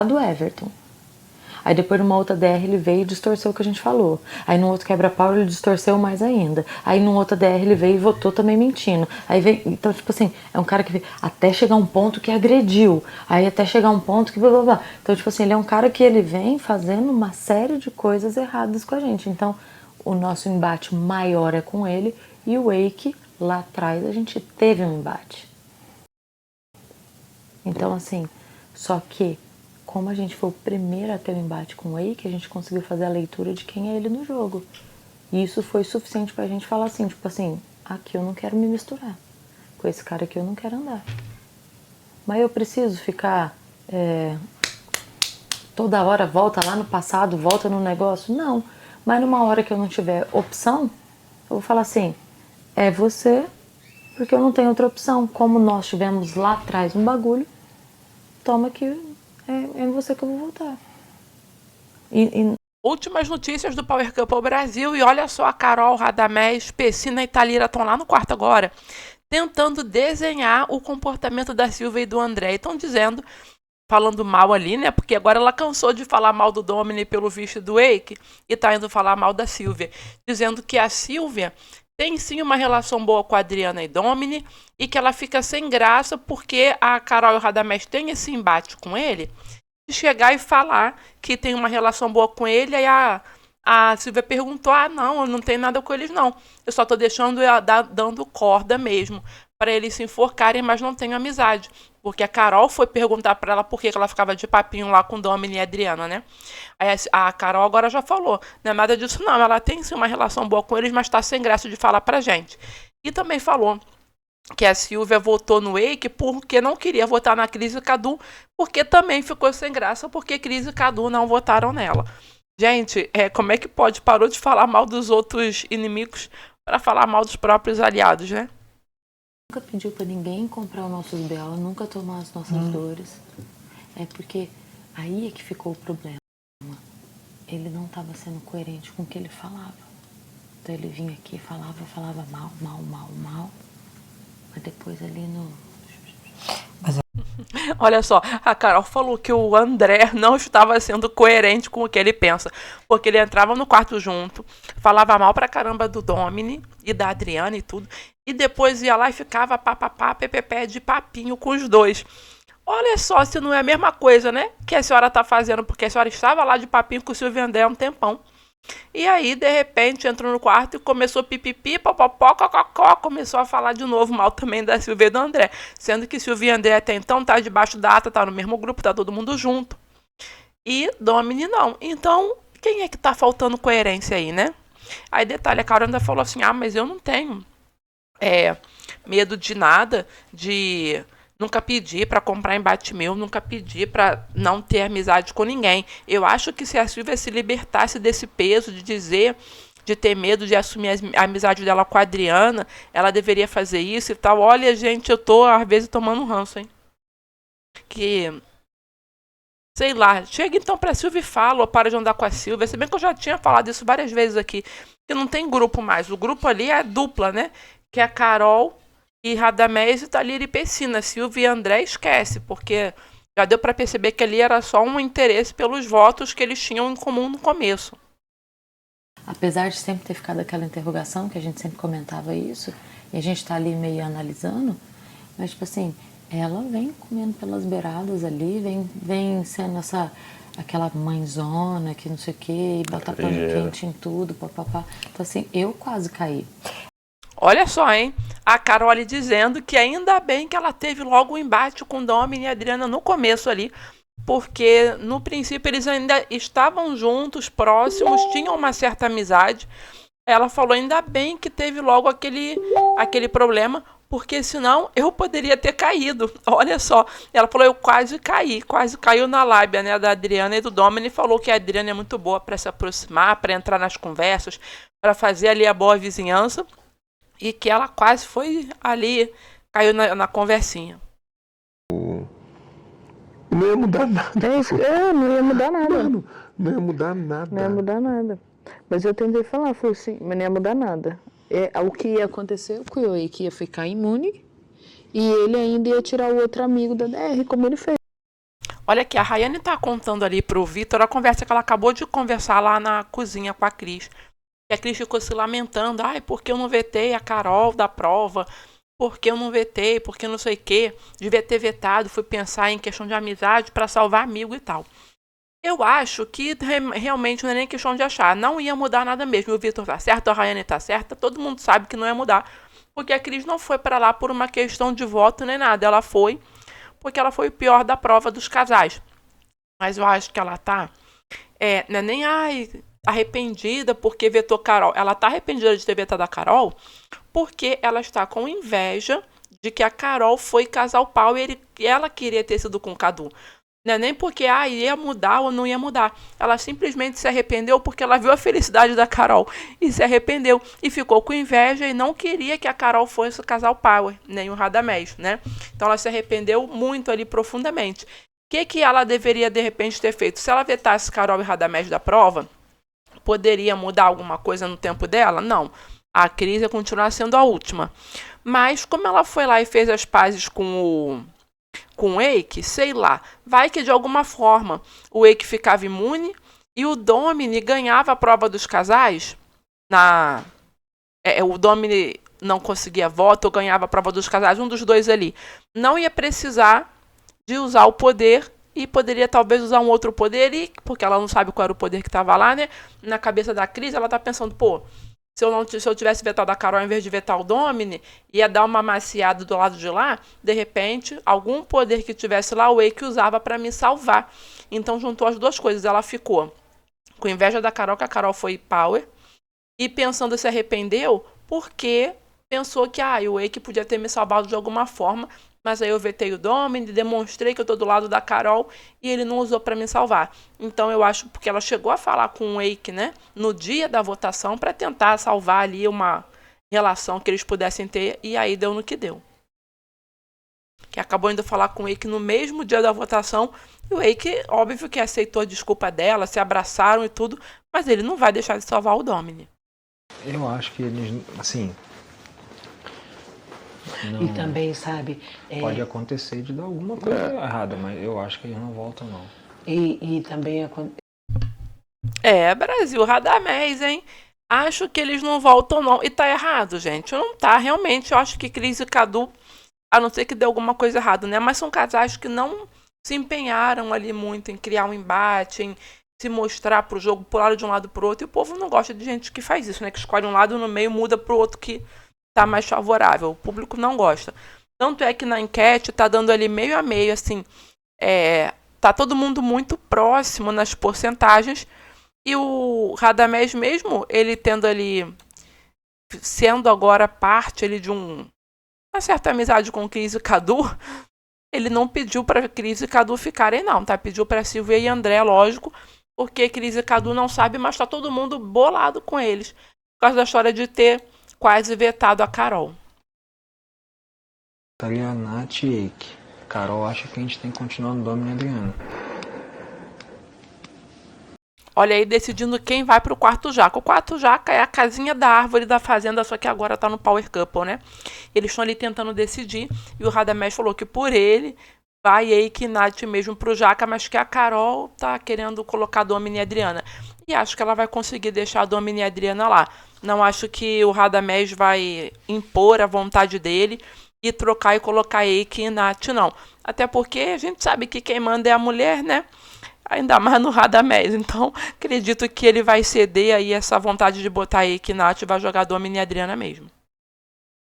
do Everton. Aí depois numa outra DR ele veio e distorceu o que a gente falou. Aí no outro quebra-pau ele distorceu mais ainda. Aí numa outra DR ele veio e votou também mentindo. Aí veio, então tipo assim, é um cara que veio até chegar um ponto que agrediu. Aí até chegar um ponto que blá blá blá. Então tipo assim, ele é um cara que ele vem fazendo uma série de coisas erradas com a gente. Então o nosso embate maior é com ele e o Wake lá atrás a gente teve um embate. Então assim, só que como a gente foi o primeiro a ter um embate com o Wake, a gente conseguiu fazer a leitura de quem é ele no jogo. E isso foi suficiente pra gente falar assim, tipo assim, aqui eu não quero me misturar. Com esse cara aqui eu não quero andar. Mas eu preciso ficar toda hora, volta lá no passado, volta no negócio? Não. Mas numa hora que eu não tiver opção, eu vou falar assim, é você, porque eu não tenho outra opção. Como nós tivemos lá atrás um bagulho, toma que é você que eu vou votar. Últimas notícias do Power Couple Brasil. E olha só, a Carol, Radamés, Pessina e Thalira estão lá no quarto agora, tentando desenhar o comportamento da Silvia e do André. Estão dizendo, falando mal ali, né? Porque agora ela cansou de falar mal do Domini pelo visto do Wake e tá indo falar mal da Silvia. Dizendo que a Silvia tem sim uma relação boa com a Adriana e Domini e que ela fica sem graça porque a Carol e o Radamés têm esse embate com ele, de chegar e falar que tem uma relação boa com ele. Aí a Silvia perguntou, não, eu não tenho nada com eles não, eu só tô deixando dando corda mesmo para eles se enforcarem, mas não tenho amizade, porque a Carol foi perguntar para ela por que ela ficava de papinho lá com Domini e Adriana, né? Aí a Carol agora já falou, não é nada disso não, ela tem sim uma relação boa com eles, mas tá sem graça de falar pra gente. E também falou que a Silvia votou no Wake porque não queria votar na Cris e Cadu, porque também ficou sem graça, porque Cris e Cadu não votaram nela. Gente, como é que pode? Parou de falar mal dos outros inimigos para falar mal dos próprios aliados, né? Nunca pediu pra ninguém comprar os nossos B.O., nunca tomar as nossas dores. É porque aí é que ficou o problema. Ele não estava sendo coerente com o que ele falava. Então ele vinha aqui e falava mal. Mas depois ali no... Olha só, a Carol falou que o André não estava sendo coerente com o que ele pensa, porque ele entrava no quarto junto, falava mal pra caramba do Domini e da Adriana e tudo, e depois ia lá e ficava papapá, ppp de papinho com os dois. Olha só se não é a mesma coisa, né, que a senhora tá fazendo, porque a senhora estava lá de papinho com o Silvio André há um tempão. E aí, de repente, entrou no quarto e começou pipipi, popopó, cococó, começou a falar de novo mal também da Silvia e do André. Sendo que Silvia e André até então tá debaixo da ata, tá no mesmo grupo, tá todo mundo junto. E Domini não. Então, quem é que tá faltando coerência aí, né? Aí, detalhe, a Carol ainda falou assim, mas eu não tenho medo de nada, de... Nunca pedi pra comprar embate meu, nunca pedi pra não ter amizade com ninguém. Eu acho que se a Silvia se libertasse desse peso de dizer, de ter medo de assumir a amizade dela com a Adriana, ela deveria fazer isso e tal. Olha, gente, eu tô às vezes tomando um ranço, hein? Que... Sei lá, chega então pra Silvia e fala, ou para de andar com a Silvia. Se bem que eu já tinha falado isso várias vezes aqui, que não tem grupo mais. O grupo ali é dupla, né? Que é a Carol e Radamés e Thalira e Pessina. Silvia e André esquece, porque já deu para perceber que ali era só um interesse pelos votos que eles tinham em comum no começo. Apesar de sempre ter ficado aquela interrogação, que a gente sempre comentava isso, e a gente tá ali meio analisando, mas tipo assim, ela vem comendo pelas beiradas ali, vem sendo aquela mãezona que não sei o que, bota pano quente em tudo, papapá. Então assim, eu quase caí. Olha só, hein? A Carol dizendo que ainda bem que ela teve logo um embate com Domini e Adriana no começo ali, porque no princípio eles ainda estavam juntos, próximos, tinham uma certa amizade. Ela falou, ainda bem que teve logo aquele problema, porque senão eu poderia ter caído. Olha só, ela falou, eu quase caiu na lábia, né, da Adriana e do Domini, e falou que a Adriana é muito boa para se aproximar, para entrar nas conversas, para fazer ali a boa vizinhança. E que ela quase foi ali, caiu na conversinha. Não ia mudar nada. Não ia mudar nada. Mano, não ia mudar nada. Não ia mudar nada. Mas eu tentei falar, falei assim, mas não ia mudar nada. O que ia acontecer é que o Wake ia ficar imune e ele ainda ia tirar o outro amigo da DR, como ele fez. Olha aqui, a Rayane tá contando ali pro Vitor a conversa que ela acabou de conversar lá na cozinha com a Cris. E a Cris ficou se lamentando. Ai, porque eu não vetei a Carol da prova? Porque eu não vetei? Porque não sei o quê? Devia ter vetado. Fui pensar em questão de amizade para salvar amigo e tal. Eu acho que realmente não é nem questão de achar. Não ia mudar nada mesmo. O Vitor tá certo, a Rayane tá certa. Todo mundo sabe que não ia mudar. Porque a Cris não foi para lá por uma questão de voto nem nada. Ela foi porque ela foi o pior da prova dos casais. Mas eu acho que ela tá... não é nem arrependida porque vetou Carol. Ela tá arrependida de ter vetado a Carol porque ela está com inveja de que a Carol foi casal power e ela queria ter sido com o Cadu. Não é nem porque ia mudar ou não ia mudar. Ela simplesmente se arrependeu porque ela viu a felicidade da Carol e se arrependeu. E ficou com inveja e não queria que a Carol fosse o casal power, nem o Radamés, né? Então ela se arrependeu muito ali profundamente. O que ela deveria de repente ter feito? Se ela vetasse Carol e Radamés da prova, poderia mudar alguma coisa no tempo dela? Não. A Cris ia continuar sendo a última. Mas como ela foi lá e fez as pazes com o Eike, sei lá, vai que de alguma forma o Eike ficava imune e o Domini ganhava a prova dos casais. O Domini não conseguia voto ou ganhava a prova dos casais, um dos dois ali. Não ia precisar de usar o poder e poderia talvez usar um outro poder, porque ela não sabe qual era o poder que estava lá, né? Na cabeça da Cris, ela tá pensando, se eu tivesse vetado a Carol ao invés de vetar o Domini, ia dar uma maciada do lado de lá, de repente, algum poder que tivesse lá, o Eike usava para me salvar. Então juntou as duas coisas. Ela ficou com inveja da Carol, que a Carol foi power, e pensando se arrependeu, porque pensou que o Eike podia ter me salvado de alguma forma, mas aí eu vetei o Domini, demonstrei que eu tô do lado da Carol e ele não usou para me salvar. Então eu acho porque ela chegou a falar com o Eike, né, no dia da votação para tentar salvar ali uma relação que eles pudessem ter e aí deu no que deu. Que acabou indo falar com o Eike no mesmo dia da votação e o Eike, óbvio que aceitou a desculpa dela, se abraçaram e tudo, mas ele não vai deixar de salvar o Domini. Eu acho que eles, assim... Não, E também, sabe... pode acontecer de dar alguma coisa errada, mas eu acho que eles não voltam, não. E também... Brasil, Radamés, hein? Acho que eles não voltam, não. E tá errado, gente. Não tá, realmente. Eu acho que Cris e Cadu, a não ser que dê alguma coisa errada, né? Mas são casais que não se empenharam ali muito em criar um embate, em se mostrar pro jogo, pular de um lado pro outro. E o povo não gosta de gente que faz isso, né? Que escolhe um lado no meio, muda pro outro que tá mais favorável. O público não gosta. Tanto é que na enquete tá dando ali meio a meio, assim, tá todo mundo muito próximo nas porcentagens e o Radamés mesmo, ele tendo ali, sendo agora parte ali de uma certa amizade com Cris e Cadu, ele não pediu para Cris e Cadu ficarem não, tá? Pediu para Silvia e André, lógico, porque Cris e Cadu não sabem, mas tá todo mundo bolado com eles, por causa da história de ter quase vetado a Carol. Estaria Nath e Eike. Carol acha que a gente tem que continuar no Domini e Adriana. Olha aí, decidindo quem vai pro quarto jaca. O quarto jaca é a casinha da árvore da fazenda, só que agora tá no Power Couple, né? Eles estão ali tentando decidir, e o Radamés falou que por ele vai Eike e Nath mesmo pro jaca, mas que a Carol tá querendo colocar a Domini e a Adriana. E acho que ela vai conseguir deixar a Domini e a Adriana lá. Não acho que o Radamés vai impor a vontade dele e trocar e colocar Eike e Nath, não. Até porque a gente sabe que quem manda é a mulher, né? Ainda mais no Radamés. Então, acredito que ele vai ceder aí essa vontade de botar Eike e Nath e vai jogar Domini e Adriana mesmo.